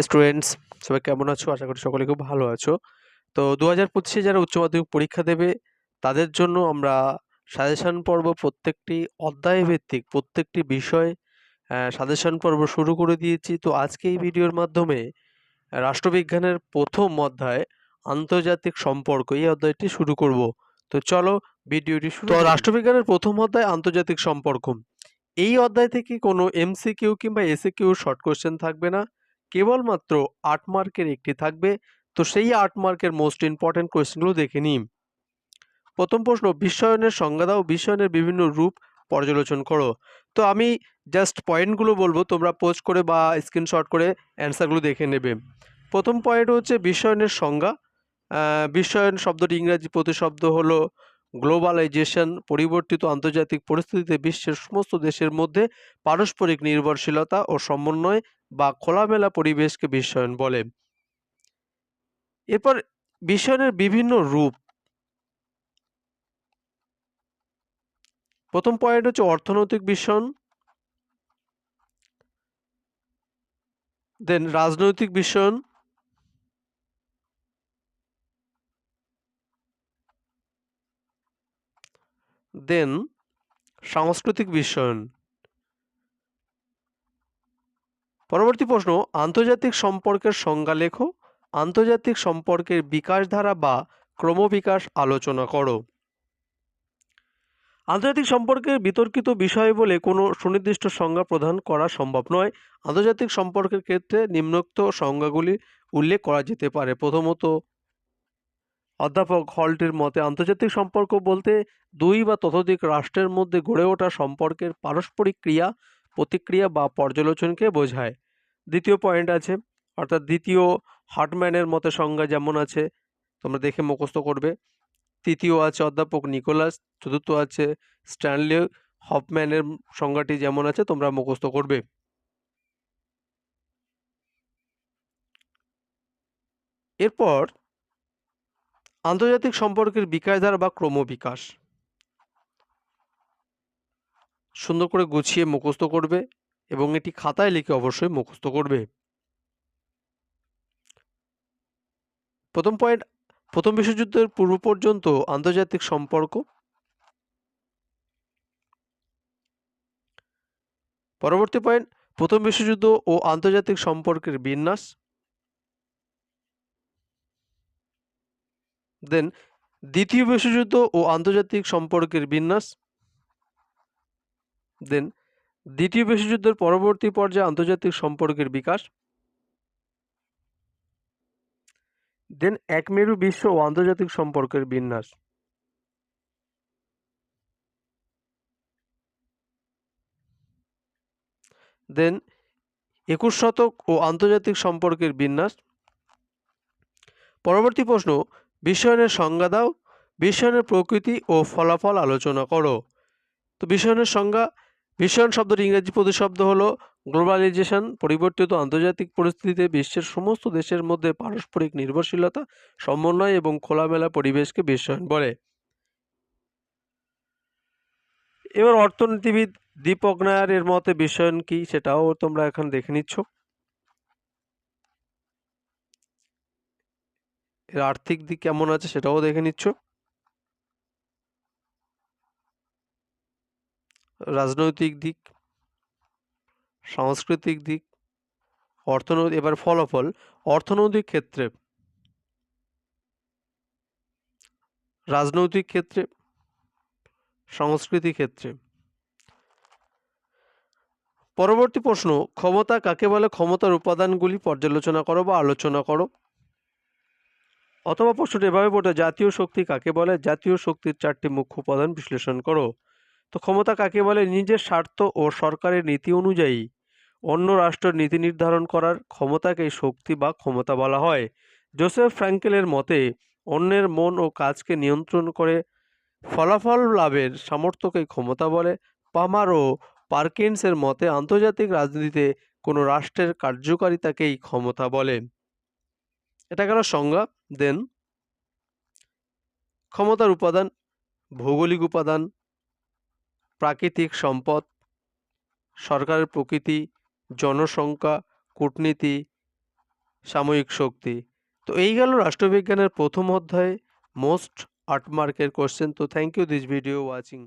Students, সবাই কেমন আছো? আশা করি সকলে খুব ভালো আছো। তো 2025-এ যারা উচ্চ মাধ্যমিক পরীক্ষা দেবে তাদের জন্য আমরা সাজেশন পর্ব প্রত্যেকটি অধ্যায় ভিত্তিক প্রত্যেকটি বিষয় সাজেশন পর্ব শুরু করে দিয়েছি। তো আজকে এই ভিডিওর মাধ্যমে রাষ্ট্রবিজ্ঞানের প্রথম অধ্যায় আন্তর্জাতিক সম্পর্ক এই অধ্যায়টি শুরু করব। তো চলো ভিডিওটি শুরু করি। রাষ্ট্রবিজ্ঞানের প্রথম অধ্যায় আন্তর্জাতিক সম্পর্ক। এই অধ্যায় থেকে কোনো এমসিকিউ কিংবা এসিকিউ শর্ট কোশ্চেন থাকবে না, কেবলমাত্র 8 মার্কের একটি থাকবে। তো সেই 8 মার্কের মোস্ট ইম্পর্টেন্ট কোয়েশ্চেনগুলো দেখে নিই। প্রথম প্রশ্ন, বিশ্বায়নের সংজ্ঞা দাও, বিশ্বায়নের বিভিন্ন রূপ পর্যালোচনা করো। তো আমি জাস্ট পয়েন্টগুলো বলবো, তোমরা পোস্ট করে বা স্ক্রিনশট করে অ্যান্সারগুলো দেখে নেবে। প্রথম পয়েন্ট হচ্ছে বিশ্বায়নের সংজ্ঞা। বিশ্বায়ন শব্দটি ইংরাজি প্রতিশব্দ হলো গ্লোবালাইজেশন। পরিবর্তিত আন্তর্জাতিক পরিস্থিতিতে বিশ্বের সমস্ত দেশের মধ্যে পারস্পরিক নির্ভরশীলতা ও সমন্বয় বা খোলামেলা পরিবেশকে বিশ্বায়ন বলে। এরপর বিশ্বায়নের বিভিন্ন রূপ। প্রথম পয়েন্ট হচ্ছে অর্থনৈতিক বিশ্বায়ন, দেন রাজনৈতিক বিশ্বায়ন, দেন সাংস্কৃতিক বিশ্বায়ন। পরবর্তী প্রশ্ন, আন্তর্জাতিক সম্পর্কের সংজ্ঞা লেখো, আন্তর্জাতিক সম্পর্কের বিকাশ ধারা বা ক্রমবিকাশ আলোচনা করো। আন্তর্জাতিক সম্পর্কের বিতর্কিত বিষয় বলে কোনো সুনির্দিষ্ট সংজ্ঞা প্রদান করা সম্ভব নয়। আন্তর্জাতিক সম্পর্কের ক্ষেত্রে নিম্নোক্ত সংজ্ঞাগুলি উল্লেখ করা যেতে পারে। প্রথমত, অধ্যাপক হল্টের মতে আন্তর্জাতিক সম্পর্ক বলতে দুই বা ততোধিক রাষ্ট্রের মধ্যে গড়ে ওঠা সম্পর্কের পারস্পরিক ক্রিয়া, প্রতিক্রিয়া বা পর্যালোচনকে বোঝায়। দ্বিতীয় পয়েন্ট আছে, অর্থাৎ দ্বিতীয় হার্টম্যানের মতে সংজ্ঞা যেমন আছে তোমরা দেখে মুখস্থ করবে। তৃতীয় আছে অধ্যাপক নিকোলাস, চতুর্থ আছে স্ট্যানলি হফম্যানের সংজ্ঞাটি যেমন আছে তোমরা মুখস্থ করবে। এরপর আন্তর্জাতিক সম্পর্কের বিকাশ ধারা বা ক্রমবিকাশ সুন্দর করে গুছিয়ে মুখস্থ করবে এবং এটি খাতায় লিখে অবশ্যই মুখস্থ করবে। প্রথম পয়েন্ট, প্রথম বিশ্বযুদ্ধের পূর্ব পর্যন্ত আন্তর্জাতিক সম্পর্ক। পরবর্তী পয়েন্ট, প্রথম বিশ্বযুদ্ধ ও আন্তর্জাতিক সম্পর্কের বিন্যাস। দেন দ্বিতীয় বিশ্বযুদ্ধ ও আন্তর্জাতিক সম্পর্কের বিন্যাস। দেন দ্বিতীয় বিশ্বযুদ্ধের পরবর্তী পর্যায়ে আন্তর্জাতিক সম্পর্কের বিকাশ। দেন একমেরু বিশ্ব ও আন্তর্জাতিক সম্পর্কের বিন্যাস। দেন 21 শতক ও আন্তর্জাতিক সম্পর্কের বিন্যাস। পরবর্তী প্রশ্ন, বিশ্বায়নের সংজ্ঞা দাও, বিশ্বায়নের প্রকৃতি ও ফলাফল আলোচনা করো। তো বিশ্বায়নের সংজ্ঞা, বিশ্বায়ন শব্দটির ইংরেজি প্রতিশব্দ হলো গ্লোবালাইজেশন। পরিবর্তিত আন্তর্জাতিক পরিস্থিতিতে বিশ্বের সমস্ত দেশের মধ্যে পারস্পরিক নির্ভরশীলতা, সমন্বয় এবং খোলামেলা পরিবেশকে বিশ্বায়ন বলে। এবার অর্থনীতিবিদ দীপক নায়ার এর মতে বিশ্বায়ন কি সেটাও তোমরা এখন দেখে নিচ্ছ। এর আর্থিক দিক কেমন আছে সেটাও দেখে নিচ্ছ। রাজনৈতিক দিক, সাংস্কৃতিক দিক, অর্থনৈতিক। এবার ফলাফল, অর্থনৈতিক ক্ষেত্রে, রাজনৈতিক ক্ষেত্রে, সাংস্কৃতিক ক্ষেত্রে। পরবর্তী প্রশ্ন, ক্ষমতা কাকে বলে, ক্ষমতার উপাদানগুলি পর্যালোচনা করো বা আলোচনা করো। অথবা প্রশ্নটি এভাবে বলতে, জাতীয় শক্তি কাকে বলে, জাতীয় শক্তির 4টি মুখ্য উপাদান বিশ্লেষণ করো। তো ক্ষমতা কাকে বলে, নিজের স্বার্থ ও সরকারের নীতি অনুযায়ী অন্য রাষ্ট্রের নীতি নির্ধারণ করার ক্ষমতাকেই শক্তি বা ক্ষমতা বলা হয়। জোসেফ ফ্র্যাঙ্কেলের মতে অন্যের মন ও কাজকে নিয়ন্ত্রণ করে ফলাফল লাভের সামর্থ্যকেই ক্ষমতা বলে। পামার ও পারকিন্সের মতে আন্তর্জাতিক রাজনীতিতে কোনো রাষ্ট্রের কার্যকারিতাকেই ক্ষমতা বলে। এটা গেল সংজ্ঞা। দেন ক্ষমতার উপাদান, ভৌগোলিক উপাদান, প্রাকৃতিক সম্পদ, সরকারের প্রকৃতি, জনসংখ্যা, কূটনীতি, সাময়িক শক্তি। তো এই গেল রাষ্ট্রবিজ্ঞানের প্রথম অধ্যায়ে মোস্ট 8 মার্কের কোয়েশ্চেন। তো thank you this video watching.